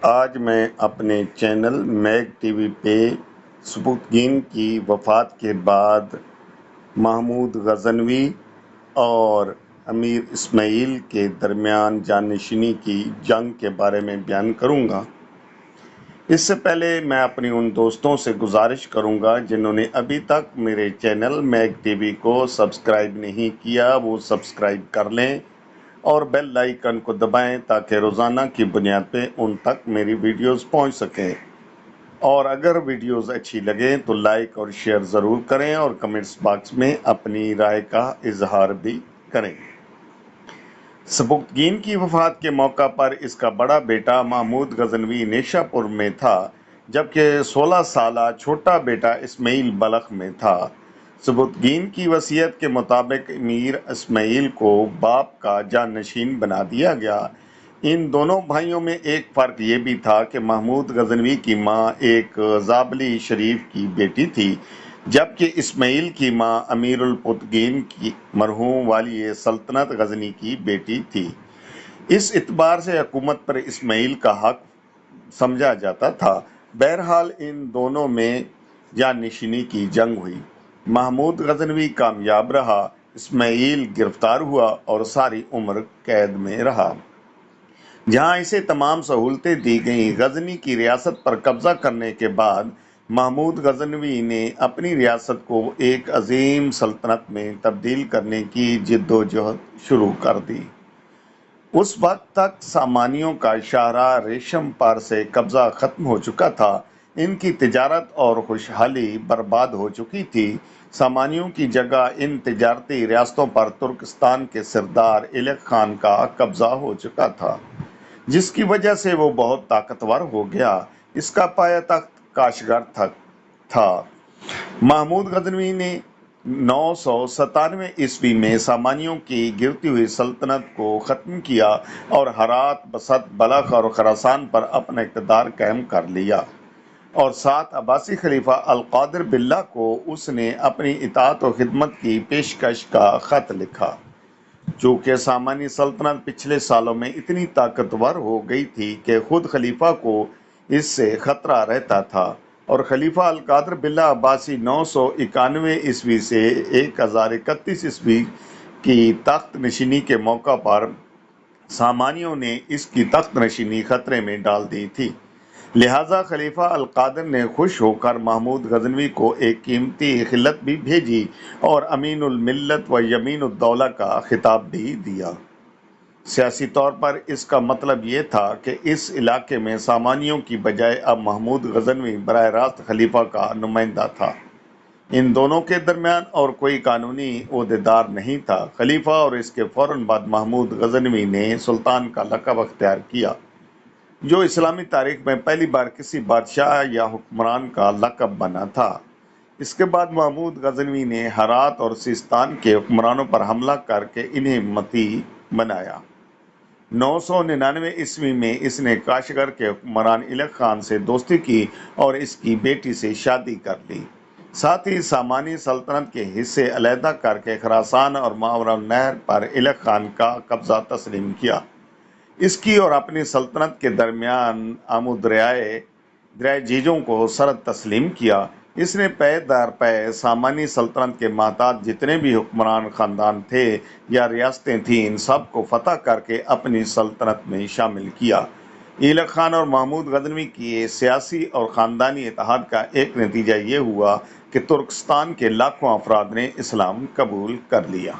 آج میں اپنے چینل میگ ٹی وی پہ سبکتگین کی وفات کے بعد محمود غزنوی اور امیر اسماعیل کے درمیان جانشینی کی جنگ کے بارے میں بیان کروں گا۔ اس سے پہلے میں اپنی ان دوستوں سے گزارش کروں گا جنہوں نے ابھی تک میرے چینل میگ ٹی وی کو سبسکرائب نہیں کیا، وہ سبسکرائب کر لیں اور بیل آئیکن کو دبائیں تاکہ روزانہ کی بنیاد پہ ان تک میری ویڈیوز پہنچ سکیں۔ اور اگر ویڈیوز اچھی لگیں تو لائک اور شیئر ضرور کریں اور کمنٹس باکس میں اپنی رائے کا اظہار بھی کریں۔ سبکتگین کی وفات کے موقع پر اس کا بڑا بیٹا محمود غزنوی نیشا پور میں تھا، جبکہ 16 سالہ چھوٹا بیٹا اسماعیل بلخ میں تھا۔ سبکتگین کی وصیت کے مطابق امیر اسماعیل کو باپ کا جانشین بنا دیا گیا۔ ان دونوں بھائیوں میں ایک فرق یہ بھی تھا کہ محمود غزنوی کی ماں ایک زابلی شریف کی بیٹی تھی، جبکہ اسماعیل کی ماں امیر الپتگین کی مرحوم والی سلطنت غزنی کی بیٹی تھی۔ اس اعتبار سے حکومت پر اسماعیل کا حق سمجھا جاتا تھا۔ بہرحال ان دونوں میں جانشینی کی جنگ ہوئی۔ محمود غزنوی کامیاب رہا، اسماعیل گرفتار ہوا اور ساری عمر قید میں رہا۔ جہاں اسے تمام سہولتیں دی گئیں، غزنی کی ریاست پر قبضہ کرنے کے بعد محمود غزنوی نے اپنی ریاست کو ایک عظیم سلطنت میں تبدیل کرنے کی جدوجہد شروع کر دی۔ اس وقت تک سامانیوں کا شاہراہ ریشم پار سے قبضہ ختم ہو چکا تھا، ان کی تجارت اور خوشحالی برباد ہو چکی تھی۔ سامانیوں کی جگہ ان تجارتی ریاستوں پر ترکستان کے سردار ایلک خان کا قبضہ ہو چکا تھا، جس کی وجہ سے وہ بہت طاقتور ہو گیا۔ اس کا پایہ تخت کاشغر تھا۔ محمود غزنوی نے 997 عیسوی میں سامانیوں کی گرتی ہوئی سلطنت کو ختم کیا اور ہرات، بسط، بلخ اور خراسان پر اپنا اقتدار قائم کر لیا، اور ساتھ عباسی خلیفہ القادر باللہ کو اس نے اپنی اطاعت و خدمت کی پیشکش کا خط لکھا۔ چونکہ سامانی سلطنت پچھلے سالوں میں اتنی طاقتور ہو گئی تھی کہ خود خلیفہ کو اس سے خطرہ رہتا تھا، اور خلیفہ القادر باللہ عباسی 991 عیسوی سے 1031 عیسوی کی تخت نشینی کے موقع پر سامانیوں نے اس کی تخت نشینی خطرے میں ڈال دی تھی۔ لہٰذا خلیفہ القادر نے خوش ہو کر محمود غزنوی کو ایک قیمتی خلعت بھی بھیجی اور امین الملت و یمین الدولہ کا خطاب بھی دیا۔ سیاسی طور پر اس کا مطلب یہ تھا کہ اس علاقے میں سامانیوں کی بجائے اب محمود غزنوی براہ راست خلیفہ کا نمائندہ تھا۔ ان دونوں کے درمیان اور کوئی قانونی عہدیدار نہیں تھا۔ خلیفہ اور اس کے فوراً بعد محمود غزنوی نے سلطان کا لقب اختیار کیا، جو اسلامی تاریخ میں پہلی بار کسی بادشاہ یا حکمران کا لقب بنا تھا۔ اس کے بعد محمود غزنوی نے ہرات اور سیستان کے حکمرانوں پر حملہ کر کے انہیں متی بنایا۔ 999 عیسوی میں اس نے کاشغر کے حکمران ایلک خان سے دوستی کی اور اس کی بیٹی سے شادی کر لی۔ ساتھ ہی سامانی سلطنت کے حصے علیحدہ کر کے خراسان اور ماوراء النہر پر ایلک خان کا قبضہ تسلیم کیا۔ اس کی اور اپنی سلطنت کے درمیان آمو دریائے جیجوں کو سرحد تسلیم کیا۔ اس نے پے در پے سامانی سلطنت کے محتاط جتنے بھی حکمران خاندان تھے یا ریاستیں تھیں، ان سب کو فتح کر کے اپنی سلطنت میں شامل کیا۔ ایلک خان اور محمود غزنوی کی سیاسی اور خاندانی اتحاد کا ایک نتیجہ یہ ہوا کہ ترکستان کے لاکھوں افراد نے اسلام قبول کر لیا۔